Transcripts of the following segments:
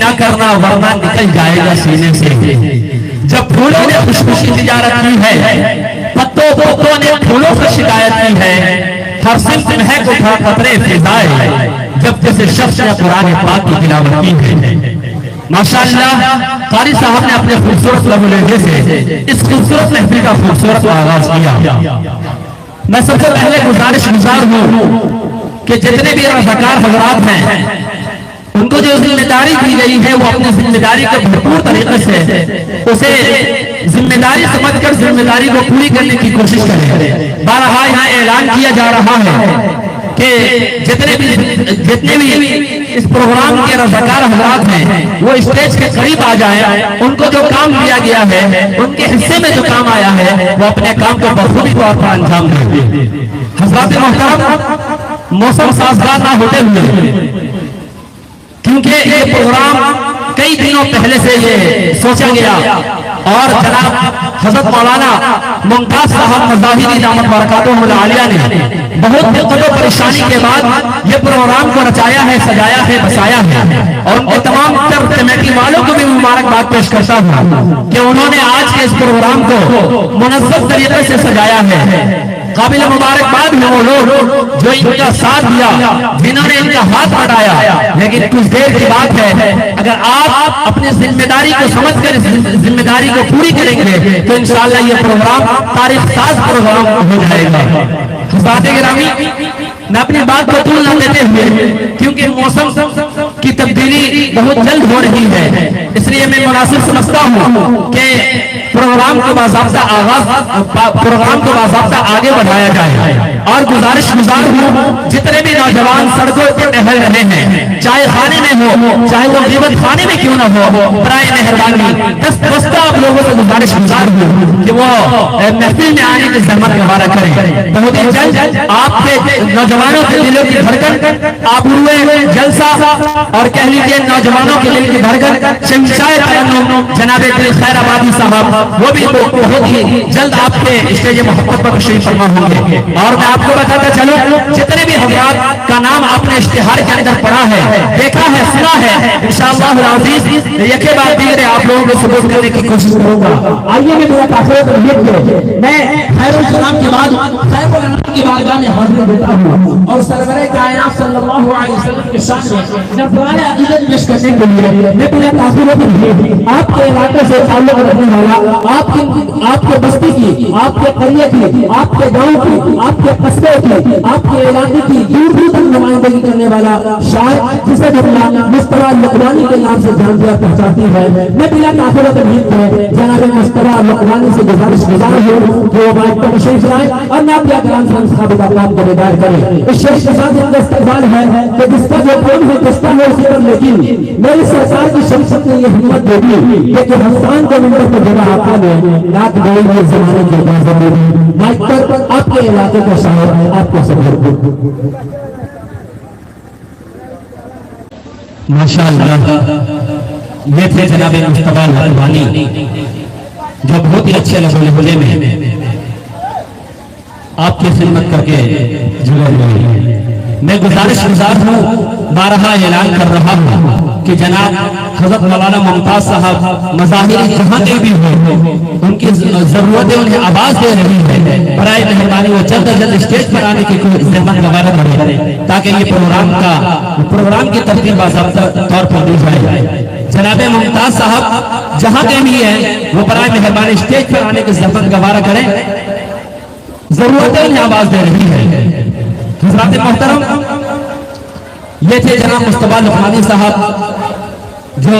نہ کرنا ورنہ نکل جائے گا سینے سے. جب پھولوں نے خوشبو کی تجارت کی ہے، پتوں پتوں نے پھولوں سے شکایت کی ہے، ہر صنف مہک اٹھا قطرے فضائے، جب کسی شخص نے قرآن پاک کی تلاوت کی ہے. ماشاءاللہ قاری صاحب نے اپنے خوبصورت لب لہجے سے اس خوبصورت محفل کا خوبصورت آغاز کیا. میں سب سے پہلے گزارش ہوں کہ جتنے بھی رضاکار حضرات ہیں ان کو جو ذمہ داری دی گئی ہے وہ اپنی ذمہ داری کو بھرپور طریقے سے اسے ذمہ داری سمجھ کر ذمہ داری کو پوری کرنے کی کوشش کریں. بارہا یہاں اعلان کیا جا رہا ہے کہ جتنے بھی اس پروگرام کے رضاکار حضرات ہیں وہ اسٹیج کے قریب آ جائیں. ان کو جو کام دیا گیا ہے، ان کے حصے میں جو کام آیا ہے، وہ اپنے کام کو بخوبی طور پر انجام دیں. حضرات محترم، موسم سازگار نہ ہوتے ہوئے، کیونکہ یہ پروگرام کئی دنوں پہلے سے یہ سوچا گیا اور جناب حضرت مولانا ممتاز صاحب مظاہری دامت برکاتہ العالیہ نے بہت دقت و پریشانی کے بعد یہ پروگرام کو رچایا ہے، سجایا ہے، بسایا ہے. اور ان کے تمام کمیٹی والوں کو بھی مبارکباد پیش کرتا ہوں کہ انہوں نے آج کے اس پروگرام کو منظم طریقے سے سجایا ہے. قابل مبارکباد ہیں وہ لوگ جو ان کا ساتھ دیا، جنہوں نے ان کا ہاتھ بڑھایا. لیکن کچھ دیر کی بات ہے، اگر آپ اپنی ذمہ داری کو سمجھ کر ذمہ داری کو پوری کریں گے تو انشاءاللہ یہ پروگرام تاریخ ساز پروگرام ہو جائے گا. حضرات گرامی، میں اپنی بات کو طول نہ دیتے ہوئے، کیونکہ موسم کی تبدیلی بہت جلد ہو رہی ہے، اس لیے میں مناسب سمجھتا ہوں کہ پروگرام کو باضابطہ آگے بڑھایا جائے. اور گزارش ہوں جتنے بھی نوجوان سڑکوں پر ٹہل رہے ہیں، چاہے خانے میں ہو چاہے وہ غیبت خانے میں کیوں نہ ہو، برائے مہربانی دستہ آپ لوگوں سے گزارش ہوں کہ وہ محفل میں آنے کی زحمت گوارا کریں. بہت ہی جلد آپ کے نوجوانوں کے دلوں کی دھڑکن آپ ہوئے جلسہ اور کہہ لیجیے نوجوانوں کے دل کی دھڑکن شمشائے ترنم جناب دل خیر آبادی صاحب، وہ بھی بہت ہی جلد آپ کے اسٹیج محبت پر تشریف فرما ہوں گے. اور میں آپ کو بتاتا چلوں جتنے بھی حضرات کا نام آپ نے اشتہار کے اندر پڑھا ہے، دیکھا ہے، سنا ہے، انشاءاللہ العزیز یکے بعد دیگرے آپ لوگوں کو ثبوت کرنے کی کوشش کروں گا. آئیے میں میرا تاخیر میں خیر السلام کے بعد خیر الانام کی بارگاہ میں حاضر دیتا ہوں اور سرور کائنات صلی اللہ علیہ وسلم کے شان میں نفران عقیدت پیش کرنے کے لیے میں بلا تاخیر آپ کے علاقے سے تعلق رکھنے والا، آپ کے بستی کی، آپ کے قریے کی، آپ کے گاؤں کی، آپ کے قصبے کی، آپ کے علاقے کی دور دور تک نمائندگی کرنے والا شاعر جسے دنیا مصطفیٰ لقمانی کے نام سے جان دیا پہچاتی ہے. میں بلا تاخیر جناب مصطفیٰ لقمانی سے گزارش ہوں کہ وہ مائک پر تشریف لائیں اور میں آپ کے کلام سے صاحب اقلام کو بیدار کریں. اس شیخ کے ساتھ ان کا استقبال ہے کہ جس کا جو کون ہے کس کا ہے اسی پر، لیکن میری سرکار کی شمشت نے یہ ہمت دے دی کہ ہندوستان کے ممبر پر جگہ آقا نے رات گئی میں زمانے کے بازار میں مائک پر آپ کے علاقے کا شاعر ہے، آپ کو سفر ماشاءاللہ. یہ تھے جناب مصطفیٰ لقمانی جو بہت ہی اچھے لہجے میں آپ کی خدمت کر کے جڑے ہوئے. میں گزارش ہوں، بارہا اعلان کر رہا ہوں کہ جناب حضرت مولانا ممتاز صاحب مظاہری جہاں کے بھی ہوں، ان کی ضرورتیں انہیں آواز دے رہی ہے، برائے مہربانی وہ جلد از جلد اسٹیج پر آنے کی زحمت گوارا کریں تاکہ یہ پروگرام کی ترتیب باضابطہ طور پر دی جائے. جناب ممتاز صاحب جہاں کے بھی ہیں وہ برائے مہربانی اسٹیج پر آنے کی زحمت گوارا کریں، ضرورتیں انہیں آواز دے رہی ہے. حضرات محترم، یہ تھے جناب مصطفیٰ لقمانی صاحب جو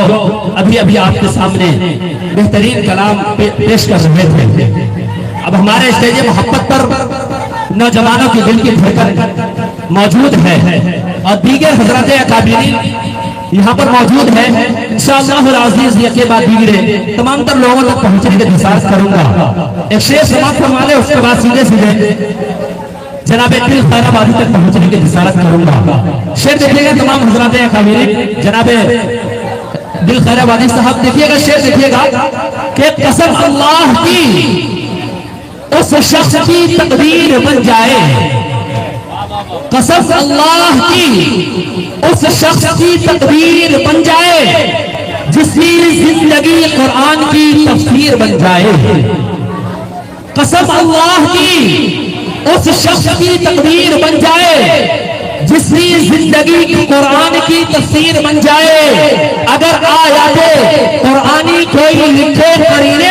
ابھی آپ کے سامنے بہترین کلام پیش کر رہے تھے. اب ہمارے اسٹیج محبت پر نوجوانوں کی دل کی دھڑکن موجود ہے اور دیگر حضرات اکابرین یہاں پر موجود ہے. انشاءاللہ العزیز یکے بعد دیگرے تمام تر لوگوں تک پہنچنے کے دساس کروں گا. ایک شعر سماعت فرما لے، اس کے بعد سیدھے جناب دل خیر آبادی تک پہنچنے کی جسارت کروں گا. شعر دیکھیے گا تمام حضرات اکابرین، جناب دل خیر آبادی صاحب دیکھیے گا، شعر دیکھیے گا کہ قسم اللہ کی اس شخص کی تقدیر بن جائے، قسم اللہ کی اس شخص کی تقدیر بن جائے کی زندگی قرآن کی تفسیر بن جائے، قسم اللہ کی اس شخص کی تقدیر بن جائے جس کی زندگی قرآن کی تفسیر بن جائے۔ اگر آیات قرآنی کوئی لکھے قرینے